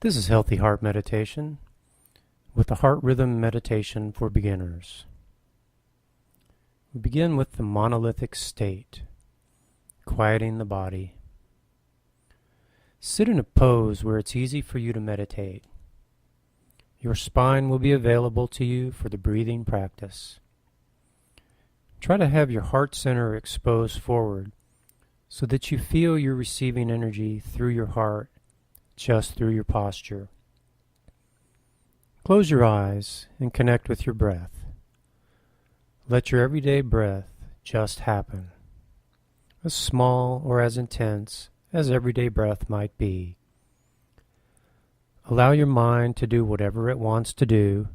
This is Healthy Heart Meditation with the Heart Rhythm Meditation for Beginners. We begin with the monolithic state, quieting the body. Sit in a pose where it's easy for you to meditate. Your spine will be available to you for the breathing practice. Try to have your heart center exposed forward so that you feel you're receiving energy through your heart just through your posture. Close your eyes and connect with your breath. Let your everyday breath just happen, as small or as intense as everyday breath might be. Allow your mind to do whatever it wants to do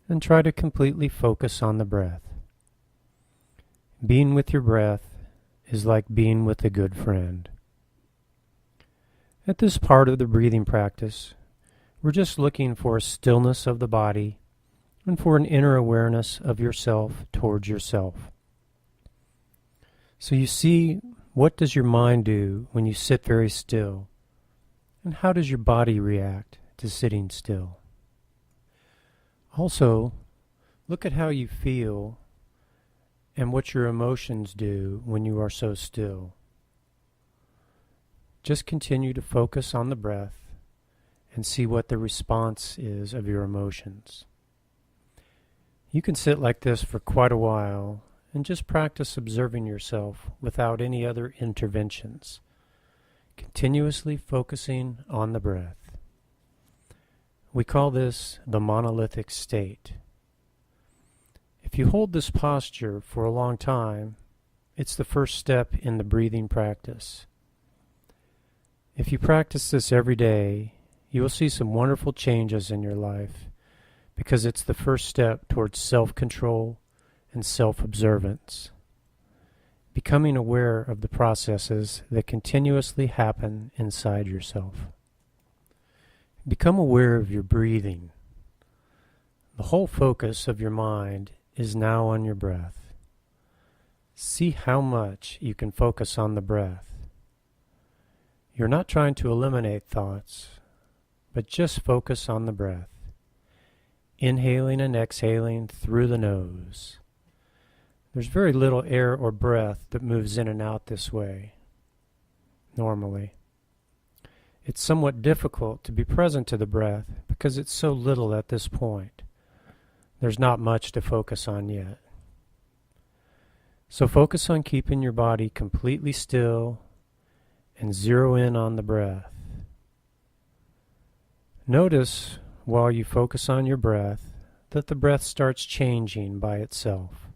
and try to completely focus on the breath. Being with your breath is like being with a good friend. At this part of the breathing practice, we're just looking for a stillness of the body and for an inner awareness of yourself towards yourself. So you see, what does your mind do when you sit very still? And how does your body react to sitting still? Also, look at how you feel and what your emotions do when you are so still. Just continue to focus on the breath and see what the response is of your emotions. You can sit like this for quite a while and just practice observing yourself without any other interventions, continuously focusing on the breath. We call this the monolithic state. If you hold this posture for a long time, it's the first step in the breathing practice. If you practice this every day, you will see some wonderful changes in your life because it's the first step towards self-control and self-observance, becoming aware of the processes that continuously happen inside yourself. Become aware of your breathing. The whole focus of your mind is now on your breath. See how much you can focus on the breath. You're not trying to eliminate thoughts, but just focus on the breath, inhaling and exhaling through the nose. There's very little air or breath that moves in and out this way, normally. It's somewhat difficult to be present to the breath because it's so little at this point. There's not much to focus on yet. So focus on keeping your body completely still and zero in on the breath. Notice while you focus on your breath that the breath starts changing by itself.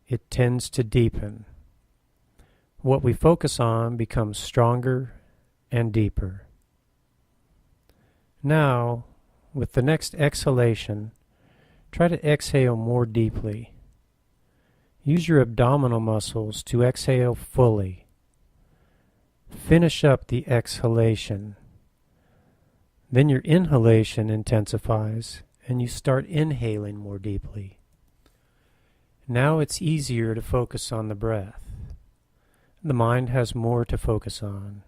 It tends to deepen. What we focus on becomes stronger and deeper. Now, with the next exhalation, try to exhale more deeply. Use your abdominal muscles to exhale fully. Finish up the exhalation. Then your inhalation intensifies and you start inhaling more deeply. Now it's easier to focus on the breath. The mind has more to focus on.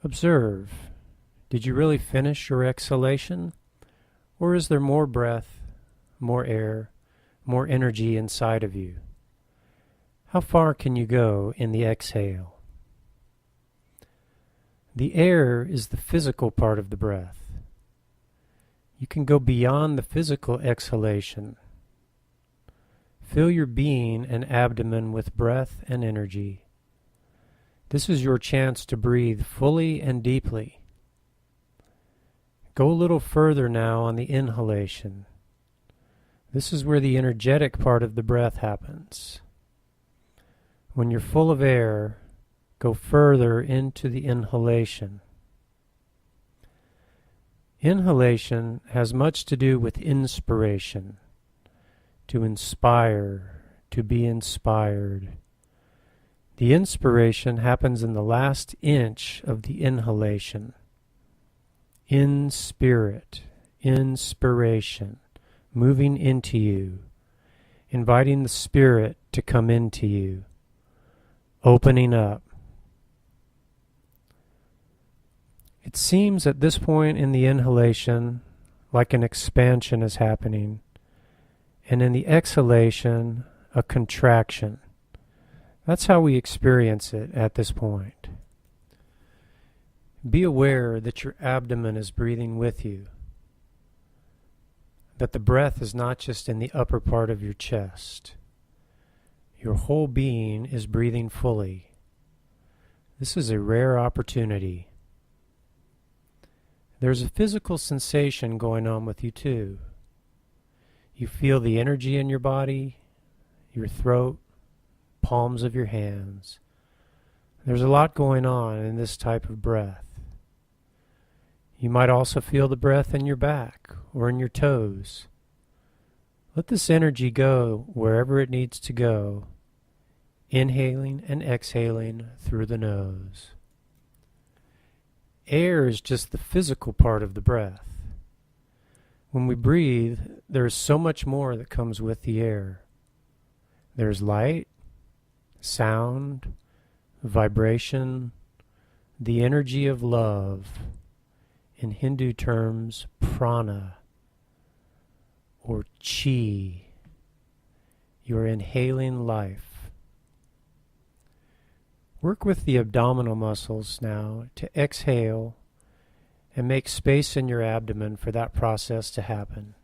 Observe. Did you really finish your exhalation? Or is there more breath, more air, more energy inside of you? How far can you go in the exhale? The air is the physical part of the breath. You can go beyond the physical exhalation. Fill your being and abdomen with breath and energy. This is your chance to breathe fully and deeply. Go a little further now on the inhalation. This is where the energetic part of the breath happens. When you're full of air, go further into the inhalation. Inhalation has much to do with inspiration, to inspire, to be inspired. The inspiration happens in the last inch of the inhalation. In spirit, inspiration, moving into you, inviting the spirit to come into you, opening up. It seems at this point in the inhalation like an expansion is happening, and in the exhalation, a contraction. That's how we experience it at this point. Be aware that your abdomen is breathing with you, that the breath is not just in the upper part of your chest. Your whole being is breathing fully. This is a rare opportunity. There's a physical sensation going on with you too. You feel the energy in your body, your throat, palms of your hands. There's a lot going on in this type of breath. You might also feel the breath in your back or in your toes. Let this energy go wherever it needs to go, inhaling and exhaling through the nose. Air is just the physical part of the breath. When we breathe, there is so much more that comes with the air. There's light, sound, vibration, the energy of love, in Hindu terms, prana or chi. You're inhaling life. Work with the abdominal muscles now to exhale and make space in your abdomen for that process to happen.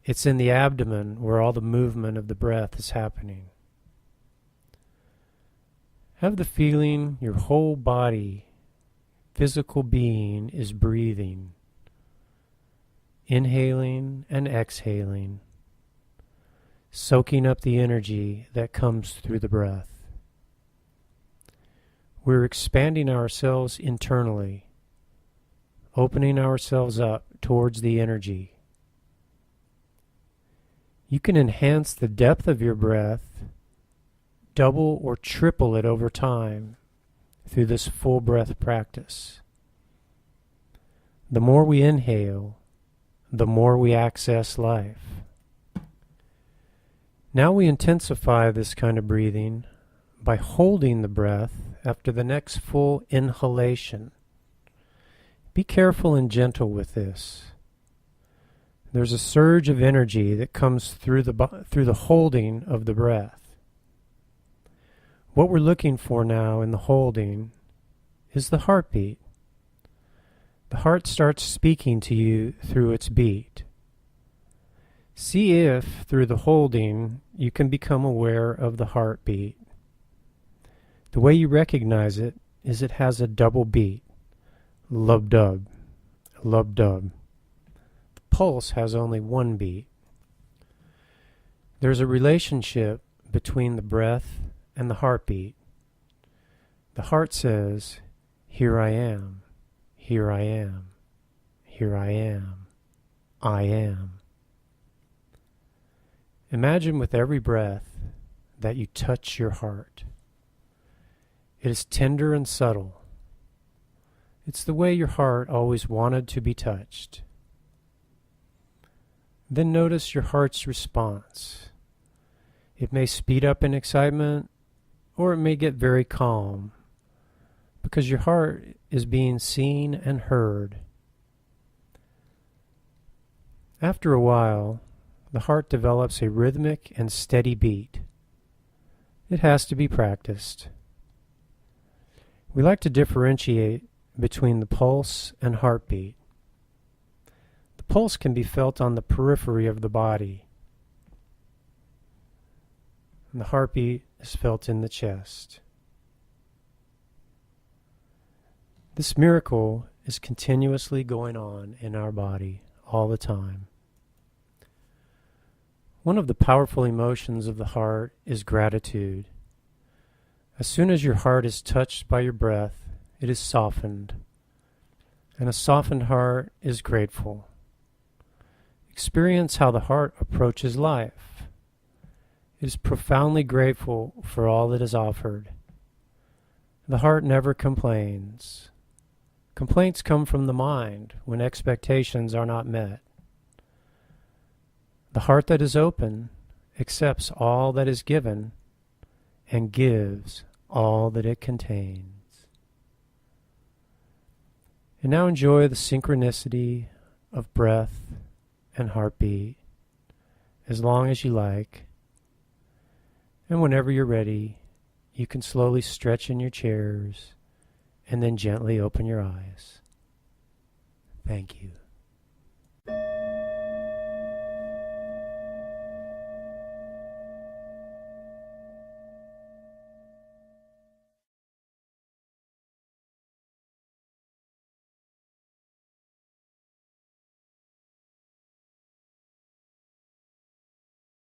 It's in the abdomen where all the movement of the breath is happening. Have the feeling your whole body, physical being, is breathing, inhaling and exhaling, soaking up the energy that comes through the breath. We're expanding ourselves internally, opening ourselves up towards the energy. You can enhance the depth of your breath, double or triple it over time through this full breath practice. The more we inhale, the more we access life. Now we intensify this kind of breathing by holding the breath after the next full inhalation. Be careful and gentle with this. There's a surge of energy that comes through the holding of the breath. What we're looking for now in the holding is the heartbeat. The heart starts speaking to you through its beat. See if, through the holding, you can become aware of the heartbeat. The way you recognize it is it has a double beat. Lub-dub, lub-dub. The pulse has only one beat. There's a relationship between the breath and the heartbeat. The heart says, "Here I am, here I am, here I am, I am." Imagine with every breath that you touch your heart. It is tender and subtle. It's the way your heart always wanted to be touched. Then notice your heart's response. It may speed up in excitement, or it may get very calm, because your heart is being seen and heard. After a while, the heart develops a rhythmic and steady beat. It has to be practiced. We like to differentiate between the pulse and heartbeat. The pulse can be felt on the periphery of the body, and the heartbeat is felt in the chest. This miracle is continuously going on in our body all the time. One of the powerful emotions of the heart is gratitude. As soon as your heart is touched by your breath, it is softened, and a softened heart is grateful. Experience how the heart approaches life. It is profoundly grateful for all that is offered. The heart never complains. Complaints come from the mind when expectations are not met. The heart that is open accepts all that is given and gives all that it contains. And now enjoy the synchronicity of breath and heartbeat as long as you like. And whenever you're ready, you can slowly stretch in your chairs and then gently open your eyes. Thank you.